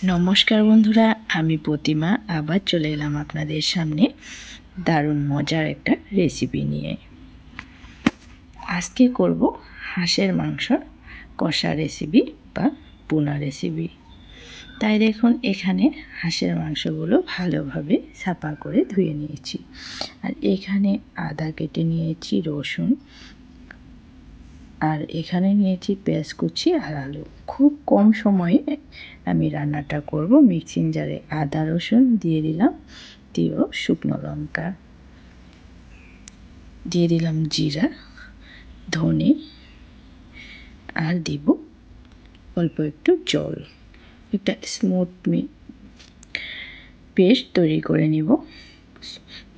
নমস্কার বন্ধুরা, আমি প্রতিমা আবার চলে এলাম আপনাদের সামনে দারুণ মজার একটা রেসিপি নিয়ে। আজকে করব হাঁসের মাংস কষা রেসিপি বা ভুনা রেসিপি। তাই দেখুন, এখানে হাঁসের মাংসগুলো ভালোভাবে সাফা করে ধুয়ে নিয়েছি। আর এখানে আদা কেটে নিয়েছি, রসুন, আর এখানে নিয়েছি পেঁয়াজ কুচি আর আলু। খুব কম সময়ে আমি রান্নাটা করব। মিক্সিং জারে আদা রসুন দিয়ে দিলাম, দিয়েও শুকনো লঙ্কা দিয়ে দিলাম, জিরা, ধনে, আর দিব অল্প একটু জল। একটা স্মুথ পেস্ট তৈরি করে নিব।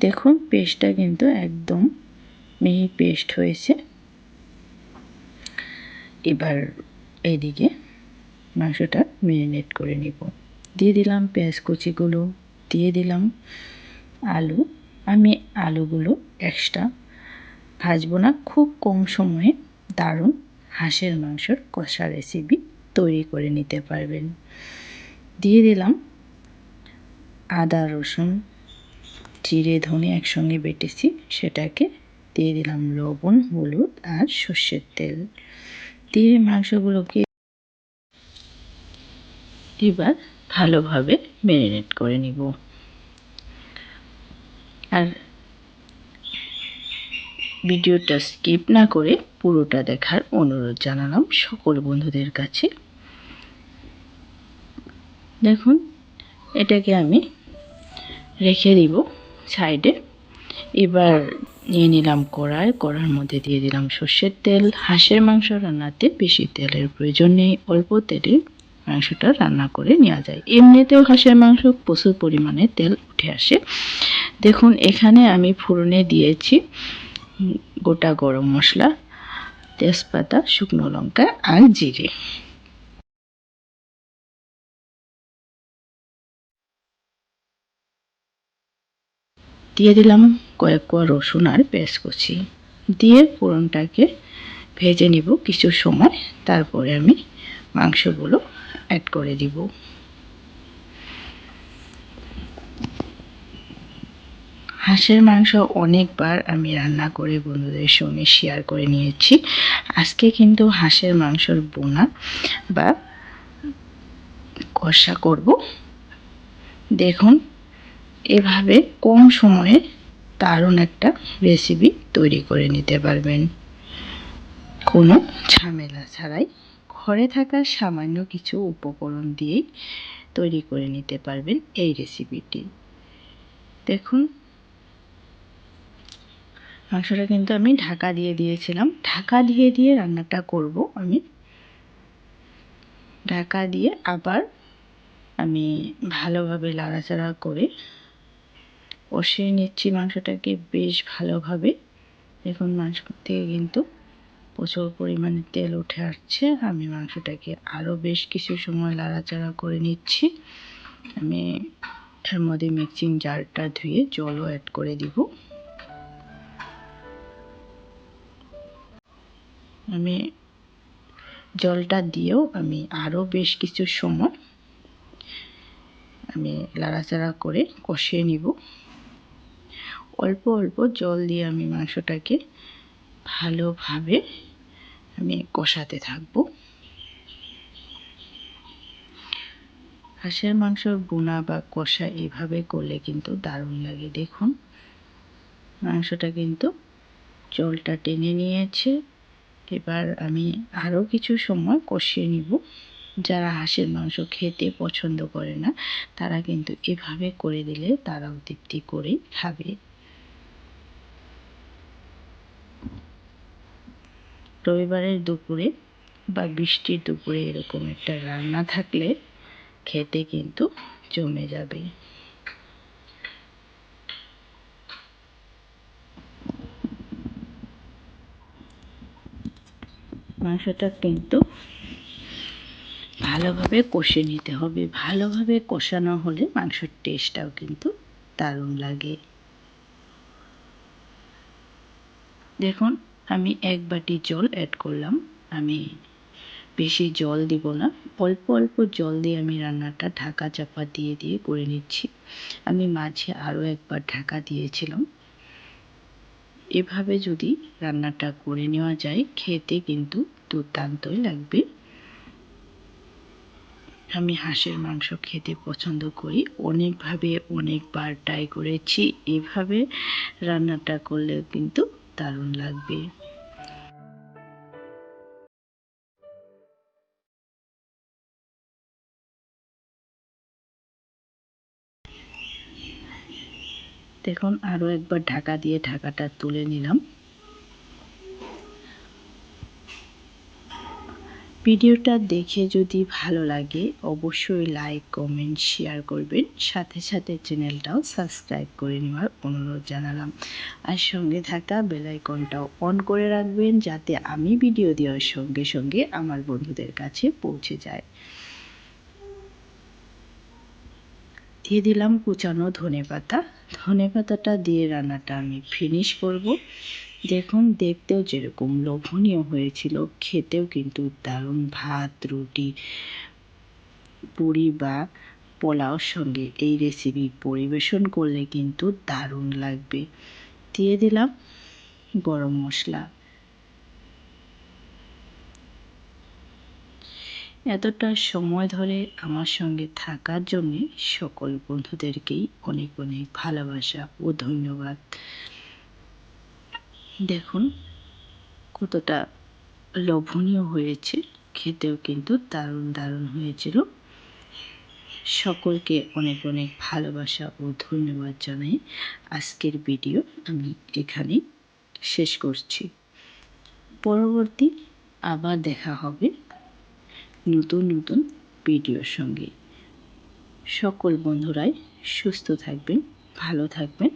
দেখুন, পেস্টটা কিন্তু একদম মিহি পেস্ট হয়েছে। এবার এইদিকে মাংসটা ম্যারিনেট করে নিব। দিয়ে দিলাম পেঁয়াজ কুচিগুলো, দিয়ে দিলাম আলু। আমি আলুগুলো এক্সট্রা ভাজবো না, খুব কম সময়ে দারুণ হাঁসের মাংসর কষা রেসিপি তৈরি করে নিতে পারবেন। দিয়ে দিলাম আদা রসুন, জিরে ধনে একসঙ্গে বেটেছি সেটাকে, দিয়ে দিলাম লবণ, হলুদ আর সর্ষের তেল। দিয়ে মাংসগুলোকে এবার ভালোভাবে ম্যারিনেট করে নিব। আর ভিডিওটা স্কিপ না করে পুরোটা দেখার অনুরোধ জানালাম সকল বন্ধুদের কাছে। দেখুন, এটাকে আমি রেখে দিব সাইডে। এবার নিয়ে নিলাম কড়ার মধ্যে দিয়ে দিলাম সর্ষের তেল। হাঁসের মাংস রান্নাতে বেশি তেলের প্রয়োজন নেই, অল্প তেলে মাংসটা রান্না করে নেওয়া যায়। এমনিতেও হাঁসের মাংস প্রচুর পরিমাণে তেল উঠে আসে। দেখুন, এখানে আমি ফোড়নে দিয়েছি গোটা গরম মশলা, তেজপাতা, শুকনো লঙ্কা আর জিরে। দিয়ে দিলাম কয়েক কোয়া রসুন আর পেঁয়াজ কুচি। দিয়ে ফোড়নটাকে ভেজে নিব কিছু সময়। তারপরে আমি মাংসগুলো অ্যাড করে দিব। হাঁসের মাংস অনেকবার আমি রান্না করে বন্ধুদের সঙ্গে শেয়ার করে নিয়েছি। আজকে কিন্তু হাঁসের মাংসর ভুনা বা কষা করব। দেখুন, এভাবে কম সময়ে দারুণ একটা রেসিপি তৈরি করে নিতে পারবেন, কোনো ঝামেলা ছাড়াই। ঘরে থাকা সামান্য কিছু উপকরণ দিয়েই তৈরি করে নিতে পারবেন এই রেসিপিটি। দেখুন, মাংসটা কিন্তু আমি ঢাকা দিয়ে দিয়েছিলাম। ঢাকা দিয়ে রান্নাটা করব আমি। ঢাকা দিয়ে আবার আমি ভালোভাবে নাড়াচাড়া করে কষিয়ে নিচ্ছি মাংসটাকে বেশ ভালোভাবে। দেখুন, মাংস থেকে কিন্তু প্রচুর পরিমাণে তেল উঠে আসছে। আমি মাংসটাকে আরও বেশ কিছু সময় নাড়াচাড়া করে নিচ্ছি। আমি এর মধ্যে মিক্সিং জারটা ধুয়ে জলও অ্যাড করে দিব। আমি জলটা দিয়েও আমি আরও বেশ কিছু সময় আমি নাড়াচাড়া করে কষিয়ে নিব। অল্প অল্প জল দিয়ে আমি মাংসটাকে ভালোভাবে আমি কষাতে থাকব। হাঁসের মাংসর ভুনা বা কষা এভাবে করলে কিন্তু দারুণ লাগে। দেখুন, মাংসটা কিন্তু জলটা টেনে নিয়েছে। এবার আমি আরও কিছু সময় কষিয়ে নিব। যারা হাঁসের মাংস খেতে পছন্দ করে না, তারা কিন্তু এভাবে করে দিলে তারাও তৃপ্তি করেই খাবে। রবিবারের দুপুরে বা বৃষ্টির দুপুরে এরকম একটা রান্না থাকলে খেতে কিন্তু জমে যাবে। মাংসটা কিন্তু ভালোভাবে কষে নিতে হবে। ভালোভাবে কষানো হলে মাংসের টেস্টটাও কিন্তু দারুণ লাগে। দেখুন, আমি 1 বাটি জল অ্যাড করলাম। আমি বেশি জল দিব না, অল্প অল্প জল দিয়ে আমি রান্নাটা ঢাকা চাপা দিয়ে দিয়ে করে নিচ্ছি। আমি মাঝে আরও একবার ঢাকা দিয়েছিলাম। এভাবে যদি রান্নাটা করে নেওয়া যায় খেতে কিন্তু দুর্দান্তই লাগবে। আমি হাঁসের মাংস খেতে পছন্দ করি, অনেকভাবে অনেকবার ট্রাই করেছি। এভাবে রান্নাটা করলে কিন্তু দারুণ লাগবে। দেখুন আরও একবার ঢাকা দিয়ে ঢাকাটা তুলে নিলাম। ভিডিওটা দেখে যদি ভালো লাগে অবশ্যই লাইক কমেন্ট শেয়ার করবেন, সাথে সাথে চ্যানেলটাও সাবস্ক্রাইব করে নেওয়ার অনুরোধ জানালাম। আর সঙ্গে থাকা বেল আইকনটাও অন করে রাখবেন যাতে আমি ভিডিও দেওয়ার সঙ্গে সঙ্গে আমার বন্ধুদের কাছে পৌঁছে যায়। দিয়ে দিলাম কুচানো ধনেপাতা। ধনেপাতাটা দিয়ে রান্নাটা আমি ফিনিশ করব। দেখুন দেখতেও যেরকম লোভনীয় হয়েছিল, খেতেও কিন্তু দারুণ। ভাত, রুটি, পুরি বা পোলাওর সঙ্গে এই রেসিপি পরিবেশন করলে কিন্তু দারুণ লাগবে। দিয়ে দিলাম গরম মশলা। এতটা সময় ধরে আমার সঙ্গে থাকার জন্যে সকল বন্ধুদেরকেই অনেক অনেক ভালোবাসা ও ধন্যবাদ। দেখুন কতটা লোভনীয় হয়েছে, খেতেও কিন্তু দারুণ দারুণ হয়েছিল। সকলকে অনেক অনেক ভালোবাসা ও ধন্যবাদ জানাই আজকের ভিডিও আমি এখানেই শেষ করছি। পরবর্তী আবার দেখা হবে নতুন নতুন ভিডিওর সঙ্গে। সকল বন্ধুরাই সুস্থ থাকবেন, ভালো থাকবেন।